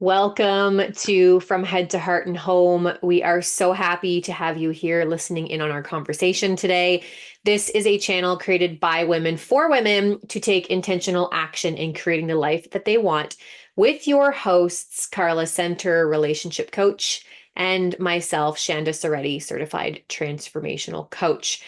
Welcome to From Head to Heart and Home. We are so happy to have you here listening in on our conversation today. This is a channel created by women for women to take intentional action in creating the life that they want, with your hosts, Carla Center, relationship coach, and myself, Shanda Soretti, certified transformational coach.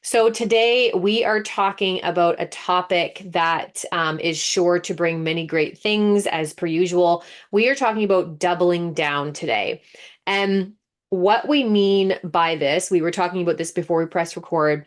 So, today we are talking about a topic that is sure to bring many great things, as per usual. We are talking about doubling down today. And what we mean by this, we were talking about this before we press record,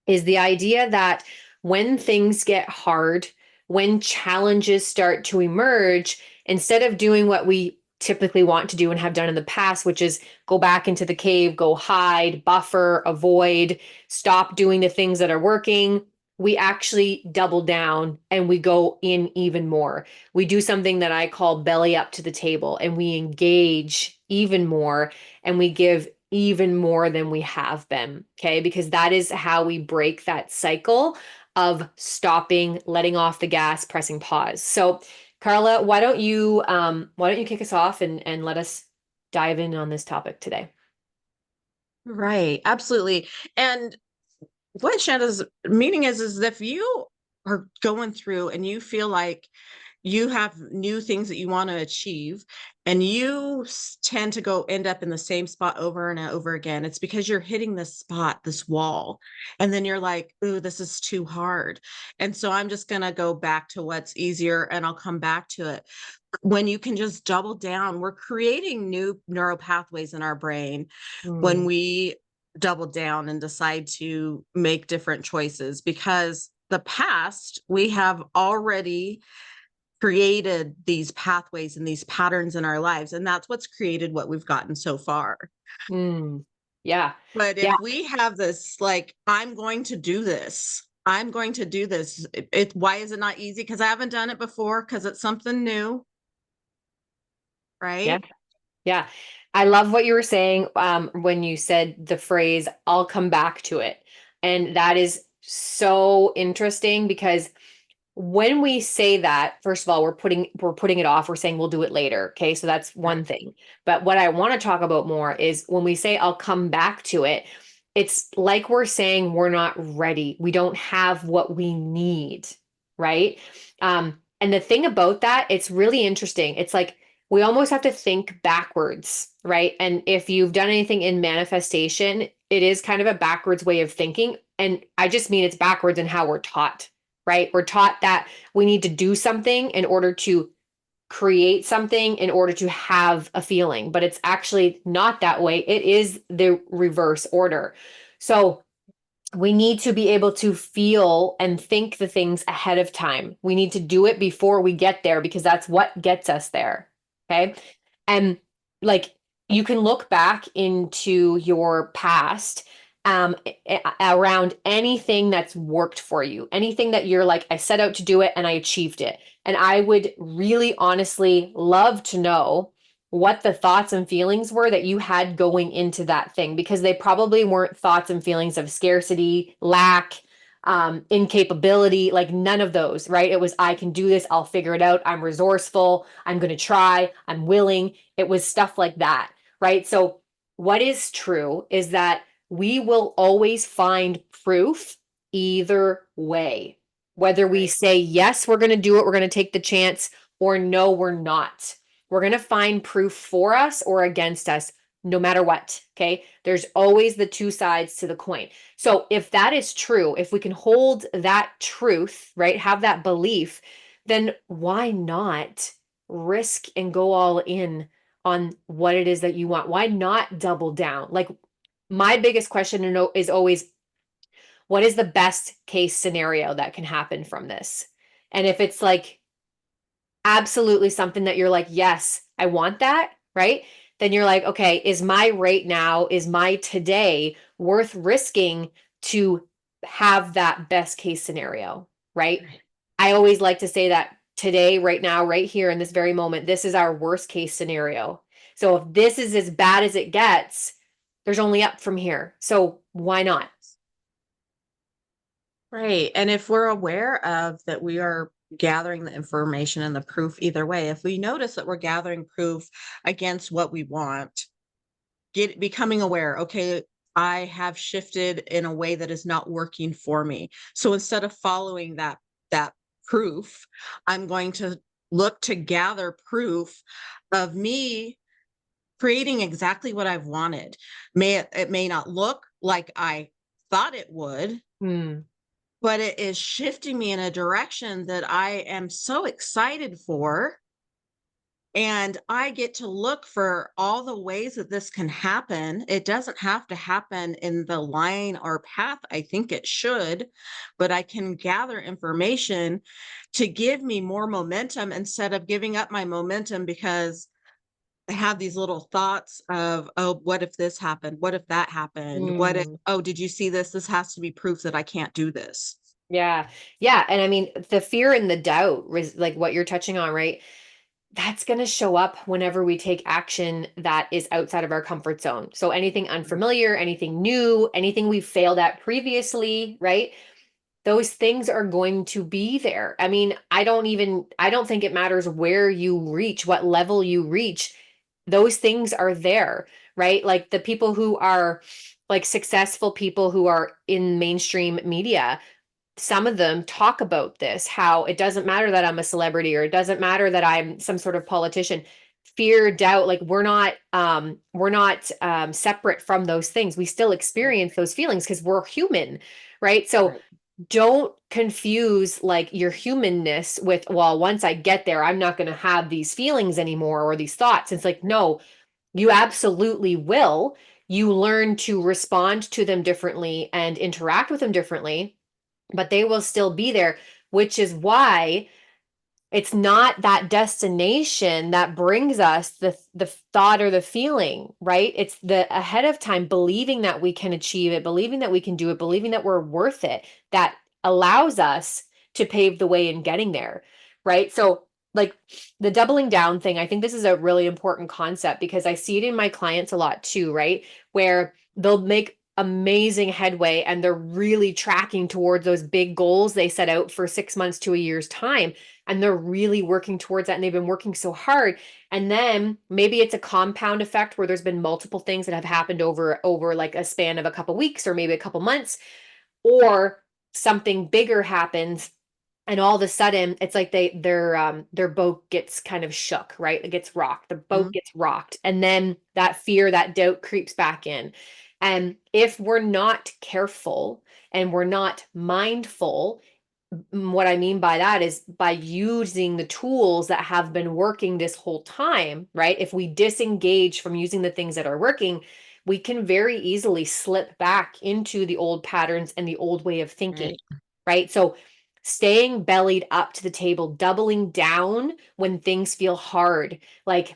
is the idea that when things get hard, when challenges start to emerge, instead of doing what we typically want to do and have done in the past, which is go back into the cave, go hide, buffer, avoid, stop doing the things that are working, we actually double down and we go in even more. We do something that I call belly up to the table, and we engage even more, and we give even more than we have been. Okay. Because that is how we break that cycle of stopping, letting off the gas, pressing pause. So, Carla, why don't you kick us off and let us dive in on this topic today? Right, absolutely. And what Shanta's meaning is if you are going through and you feel like you have new things that you want to achieve and you tend to go end up in the same spot over and over again, it's because you're hitting this spot, this wall, and then you're like, ooh, this is too hard. And so I'm just going to go back to what's easier and I'll come back to it. When you can just double down, we're creating new neural pathways in our brain when Mm, we double down and decide to make different choices, because the past we have already created these pathways and these patterns in our lives, and that's what's created what we've gotten so far. mm, yeah. But Yeah. if we have this, like, I'm going to do this, why is it not easy? Because I haven't done it before, because it's something new, Yeah. right? Yeah. I love what you were saying when you said the phrase, I'll come back to it. And that is so interesting because when we say that, first of all, we're putting it off. We're saying we'll do it later. Okay. So that's one thing. But what I want to talk about more is when we say I'll come back to it, it's like we're saying we're not ready. We don't have what we need. Right. And the thing about that, it's really interesting. It's like we almost have to think backwards, right? And if you've done anything in manifestation, it is kind of a backwards way of thinking. And I just mean it's backwards in how we're taught, right? We're taught that we need to do something in order to create something in order to have a feeling, but it's actually not that way. It is the reverse order. So we need to be able to feel and think the things ahead of time. We need to do it before we get there because that's what gets us there. Okay. And like you can look back into your past around anything that's worked for you, anything that you're like, I set out to do it and I achieved it. And I would really honestly love to know what the thoughts and feelings were that you had going into that thing, because they probably weren't thoughts and feelings of scarcity, lack, incapability, like none of those, right? It was, I can do this, I'll figure it out, I'm resourceful, I'm going to try, I'm willing. It was stuff like that, right? So, what is true is that we will always find proof either way. Whether we Right. say, yes, we're going to do it, we're going to take the chance, or no, we're not. We're going to find proof for us or against us, no matter what. Okay. There's always the two sides to the coin. So if that is true, if we can hold that truth, right, have that belief, then why not risk and go all in on what it is that you want? Why not double down? Like, my biggest question is always, what is the best case scenario that can happen from this? And if it's like absolutely something that you're like, yes, I want that, right? Then you're like, okay, is my right now, is my today worth risking to have that best case scenario, right? Right. I always like to say that today, right now, right here in this very moment, this is our worst case scenario. So if this is as bad as it gets, there's only up from here. So why not? Right. And if we're aware of that, we are gathering the information and the proof either way. If we notice that we're gathering proof against what we want, becoming aware, okay, I have shifted in a way that is not working for me. So instead of following that proof, I'm going to look to gather proof of me creating exactly what I've wanted. It may not look like I thought it would, Mm, but it is shifting me in a direction that I am so excited for. And I get to look for all the ways that this can happen. It doesn't have to happen in the line or path I think it should, but I can gather information to give me more momentum instead of giving up my momentum because I have these little thoughts of, oh, what if this happened? What if that happened? What if, mm. oh, did you see this? This has to be proof that I can't do this. Yeah. Yeah. And I mean, the fear and the doubt, like what you're touching on, right? That's going to show up whenever we take action that is outside of our comfort zone. So anything unfamiliar, anything new, anything we failed at previously, right? Those things are going to be there. I mean, I don't think it matters where you reach, what level you reach. Those things are there, right? Like the people who are like successful people who are in mainstream media, some of them talk about this, how it doesn't matter that I'm a celebrity or it doesn't matter that I'm some sort of politician. Fear, doubt, like we're not separate from those things. We still Right. experience those feelings because we're human, right? So Right. don't confuse like your humanness with, well, once I get there, I'm not going to have these feelings anymore or these thoughts. It's like, no, you absolutely will. You learn to respond to them differently and interact with them differently, but they will still be there, which is why it's not that destination that brings us the thought or the feeling, right? It's the ahead of time believing that we can achieve it, believing that we can do it, believing that we're worth it, that allows us to pave the way in getting there, right? So like the doubling down thing, I think this is a really important concept because I see it in my clients a lot too, right? Where they'll make amazing headway and they're really tracking towards those big goals they set out for 6 months to a year's time, and they're really working towards that and they've been working so hard, and then maybe it's a compound effect where there's been multiple things that have happened over like a span of a couple weeks or maybe a couple months, or something bigger happens and all of a sudden it's like their boat gets kind of shook, right? It gets rocked, the boat Mhm. gets rocked, and then that fear, that doubt creeps back in. And if we're not careful and we're not mindful, what I mean by that is by using the tools that have been working this whole time, right? If we disengage from using the things that are working, we can very easily slip back into the old patterns and the old way of thinking, Right. right? So staying bellied up to the table, doubling down when things feel hard, like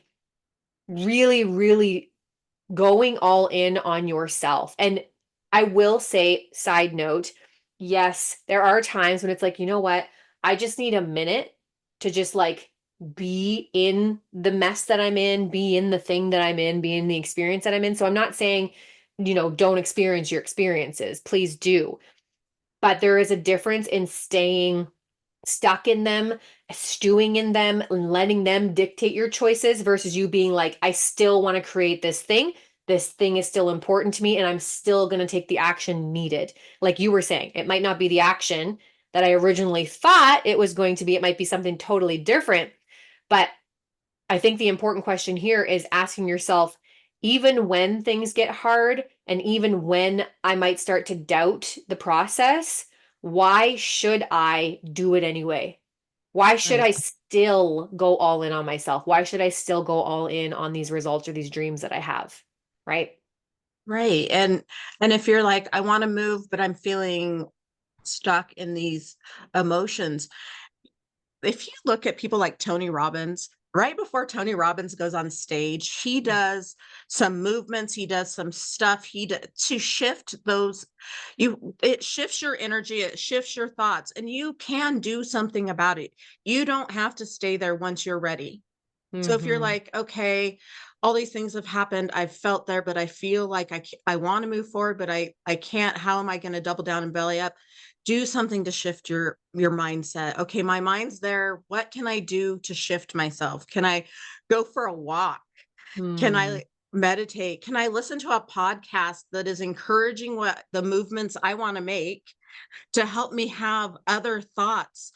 really, really going all in on yourself. And I will say, side note, yes, there are times when it's like, you know what? I just need a minute to just like be in the mess that I'm in, be in the thing that I'm in, be in the experience that I'm in. So I'm not saying, don't experience your experiences. Please do. But there is a difference in staying stuck in them, stewing in them, and letting them dictate your choices versus you being like, I still want to create this thing. This thing is still important to me, and I'm still going to take the action needed. Like you were saying, it might not be the action that I originally thought it was going to be. It might be something totally different. But I think the important question here is asking yourself, even when things get hard and even when I might start to doubt the process, why should I do it anyway? Why should Right. I still go all in on myself? Why should I still go all in on these results or these dreams that I have? Right? Right. And if you're like, I want to move, but I'm feeling stuck in these emotions, if you look at people like Tony Robbins, right before Tony Robbins goes on stage, he does some movements, he does some stuff to shift those. It shifts your energy, it shifts your thoughts, and you can do something about it. You don't have to stay there once you're ready. So if you're Mm-hmm. like, okay, all these things have happened, I've felt there, but I feel like I want to move forward, but I can't. How am I going to double down and belly up? do something to shift your mindset. Okay, my mind's there. What can I do to shift myself? Can I go for a walk? Can Hmm. I meditate? Can I listen to a podcast that is encouraging what the movements I want to make to help me have other thoughts,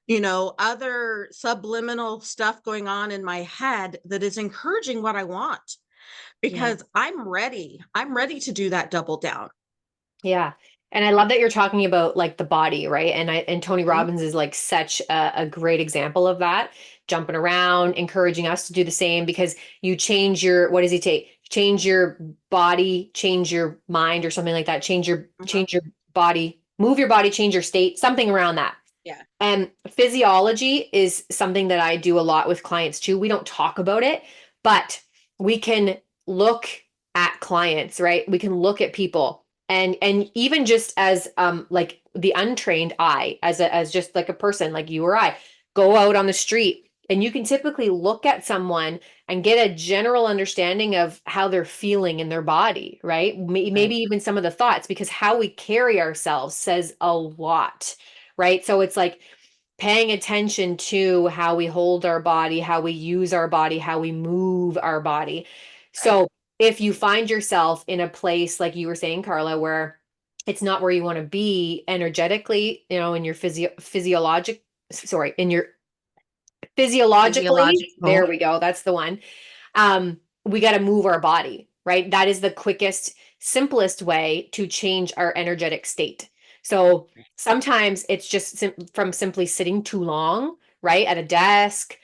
other subliminal stuff going on in my head that is encouraging what I want? Yeah. Because I'm ready. I'm ready to do that double down. Yeah. And I love that you're talking about like the body, right? And Tony Mhm. Robbins is like such a great example of that, jumping around, encouraging us to do the same because you change your, what does he take? Change your body, change your mind or something like that. Mhm. Change your body, move your body, change your state, something around that. Yeah. And physiology is something that I do a lot with clients too. We don't talk about it, but we can look at clients, right? We can look at people and even just as like the untrained eye as just like a person like you or I go out on the street and you can typically look at someone and get a general understanding of how they're feeling in their body, right? Right. Maybe even some of the thoughts because how we carry ourselves says a lot, right? So it's like paying attention to how we hold our body, how we use our body, how we move our body. Right. So if you find yourself in a place like you were saying, Carla, where it's not where you want to be energetically, in your physiologic, sorry, in your physiologically, there Physiological. we go. That's the one. We got to move our body, right? That is the quickest, simplest way to change our energetic state. So sometimes it's just from simply sitting too long, right, at a desk,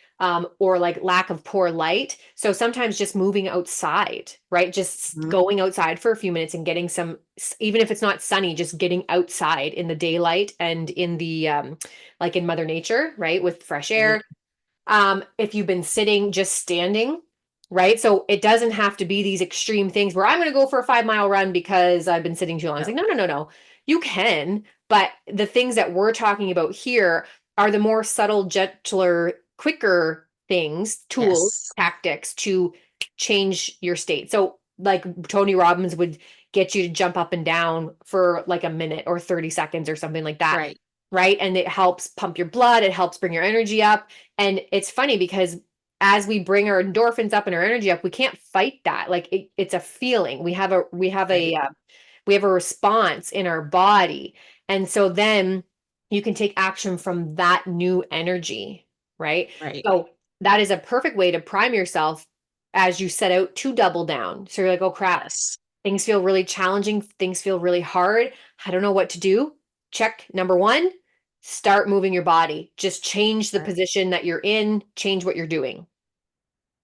or like lack of poor light. So sometimes just moving outside, right? Just Mhm. going outside for a few minutes and getting some, even if it's not sunny, just getting outside in the daylight and in the, like in Mother Nature, right, with fresh air. Right. If you've been sitting, just standing, right? So it doesn't have to be these extreme things where I'm going to go for a 5 mile run because I've been sitting too long. It's No. like, no, no, no, no. You can, but the things that we're talking about here are the more subtle, gentler, quicker things, tools, Yes. tactics to change your state. So, like Tony Robbins would get you to jump up and down for like a minute or 30 seconds or something like that, Right. right? And it helps pump your blood, it helps bring your energy up. And it's funny because as we bring our endorphins up and our energy up, we can't fight that. Like it's a feeling. Right. We have a response in our body. And so then you can take action from that new energy, right? Right. So that is a perfect way to prime yourself as you set out to double down. So you're like, oh crap, Yes. things feel really challenging, things feel really hard. I don't know what to do. Check number one, start moving your body. Just change the Right. position that you're in, change what you're doing.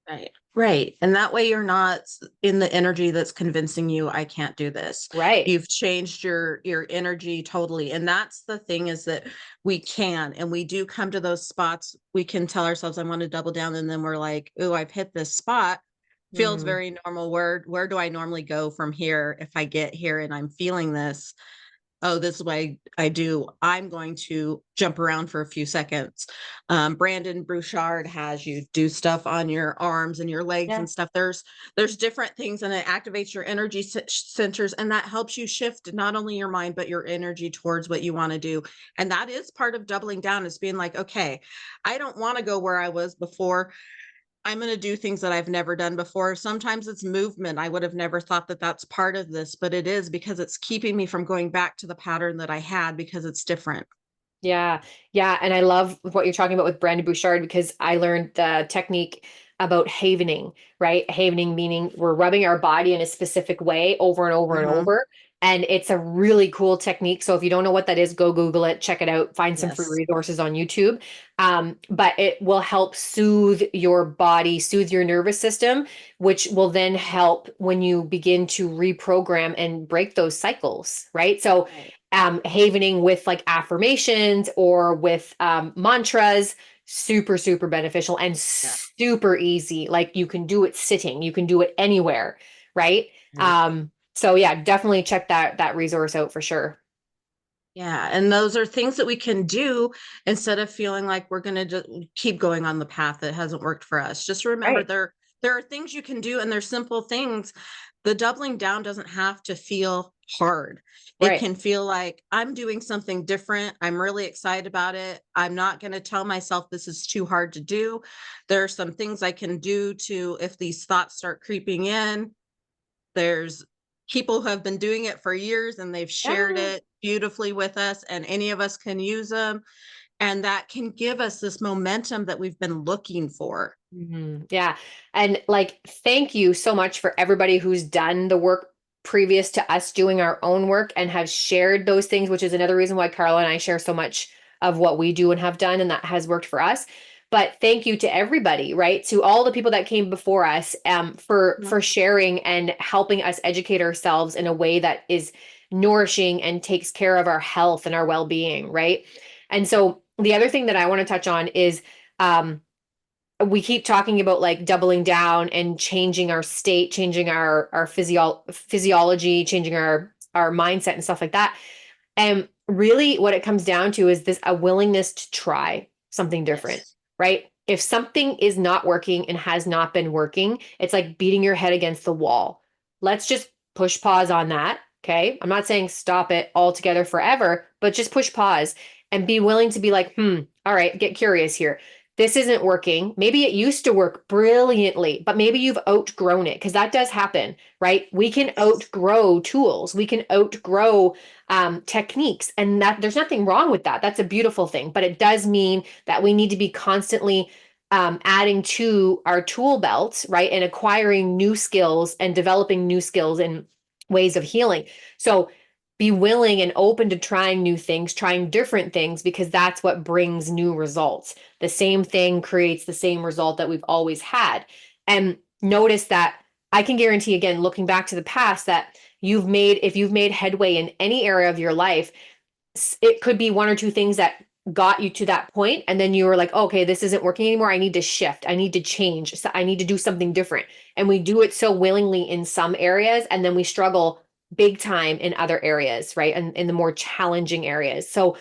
Right. Right. And that way you're not in the energy that's convincing you I can't do this. Right. You've changed your energy totally. And that's the thing, is that we can, and we do come to those spots. We can tell ourselves I want to double down, and then we're like, "Oh, I've hit this spot. Feels Mm, very normal. Where do I normally go from here if I get here and I'm feeling this?" Oh, this is what I do. I'm going to jump around for a few seconds. Brandon Bouchard has you do stuff on your arms and your legs yeah. and stuff. There's different things, and it activates your energy centers, and that helps you shift not only your mind but your energy towards what you want to do. And that is part of doubling down, is being like, okay, I don't want to go where I was before. I'm going to do things that I've never done before. Sometimes it's movement. I would have never thought that that's part of this, but it is, because it's keeping me from going back to the pattern that I had, because it's different. Yeah, yeah, and I love what you're talking about with Brandon Bouchard because I learned the technique about havening, right? Havening meaning we're rubbing our body in a specific way over and over and Hmm. over. And it's a really cool technique. So if you don't know what that is, go Google it, check it out, find some free Yes. resources on YouTube. But it will help soothe your body, soothe your nervous system, which will then help when you begin to reprogram and break those cycles, right? So Right. havening with like affirmations or with mantras, super, super beneficial and Yeah. super easy. Like you can do it sitting, you can do it anywhere, right? Right. So yeah, definitely check that resource out for sure. Yeah. And those are things that we can do instead of feeling like we're going to just keep going on the path that hasn't worked for us. Just remember, Right. there are things you can do and there's simple things. The doubling down doesn't have to feel hard. It Right. can feel like I'm doing something different. I'm really excited about it. I'm not going to tell myself this is too hard to do. There are some things I can do to, if these thoughts start creeping in, there's people who have been doing it for years and they've shared Yeah. it beautifully with us, and any of us can use them. And that can give us this momentum that we've been looking for. Yeah. And like, thank you so much for everybody who's done the work previous to us doing our own work and have shared those things, which is another reason why Carla and I share so much of what we do and have done, and that has worked for us. But thank you to everybody, right? To all the people that came before us, for Mhm. sharing and helping us educate ourselves in a way that is nourishing and takes care of our health and our well-being, right? And so the other thing that I want to touch on is um, we keep talking about like doubling down and changing our state, changing our physiology, changing our mindset and stuff like that. And really what it comes down to is this a willingness to try something different, Yes. right? If something is not working and has not been working, it's like beating your head against the wall. Let's just push pause on that. Okay. I'm not saying stop it altogether forever, but just push pause and be willing to be like, all right, get curious here. This isn't working. Maybe it used to work brilliantly, but maybe you've outgrown it because that does happen, right? We can Yes. outgrow tools. We can outgrow techniques, and that there's nothing wrong with that. That's a beautiful thing, but it does mean that we need to be constantly adding to our tool belt, right, and acquiring new skills and developing new skills and ways of healing. So be willing and open to trying new things, trying different things, because that's what brings new results. The same thing creates the same result that we've always had. And notice that I can guarantee, again, looking back to the past, that if you've made headway in any area of your life, it could be one or two things that got you to that point, and then you were like, okay, this isn't working anymore. I need to shift. I need to change. So I need to do something different. And we do it so willingly in some areas, and then we struggle big time in other areas, right? And in the more challenging areas. So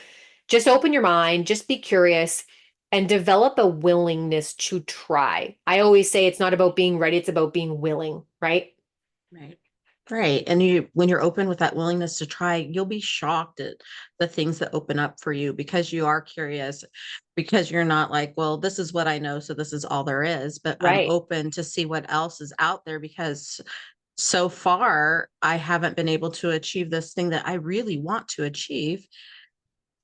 just open your mind, just be curious, and develop a willingness to try. I always say it's not about being ready, it's about being willing, right? Right. Right. And when you're open with that willingness to try, you'll be shocked at the things that open up for you because you are curious, because you're not like, well, this is what I know, so this is all there is. But I'm Right. open to see what else is out there, because so far I haven't been able to achieve this thing that I really want to achieve.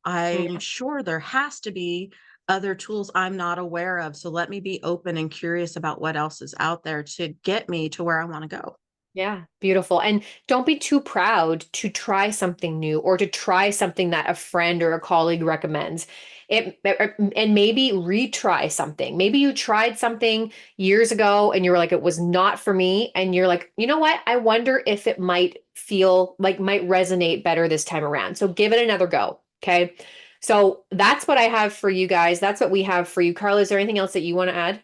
I'm sure there has to be other tools I'm not aware of. So let me be open and curious about what else is out there to get me to where I want to go. Yeah, beautiful. And don't be too proud to try something new or to try something that a friend or a colleague recommends. And maybe retry something. Maybe you tried something years ago and you were like, it was not for me. And you're like, you know what? I wonder if it might resonate better this time around. So give it another go. Okay. So that's what I have for you guys. That's what we have for you. Carla, is there anything else that you want to add?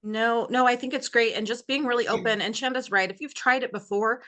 No, no, I think it's great. And just being really open. And Shanda's right. If you've tried it before,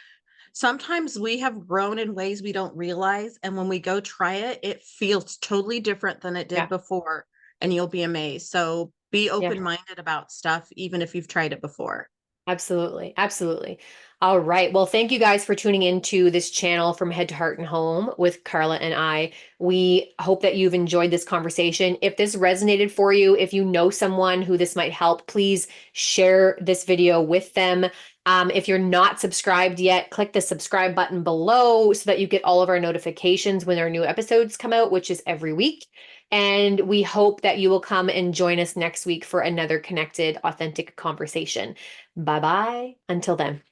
sometimes we have grown in ways we don't realize. And when we go try it, it feels totally different than it did Yeah. before. And you'll be amazed. So be Yeah. open minded about stuff, even if you've tried it before. Absolutely. Absolutely. All right. Well, thank you guys for tuning into this channel from Head to Heart and Home with Carla and I. We hope that you've enjoyed this conversation. If this resonated for you, if you know someone who this might help, please share this video with them. If you're not subscribed yet, click the subscribe button below so that you get all of our notifications when our new episodes come out, which is every week. And we hope that you will come and join us next week for another connected, authentic conversation. Bye bye. Until then.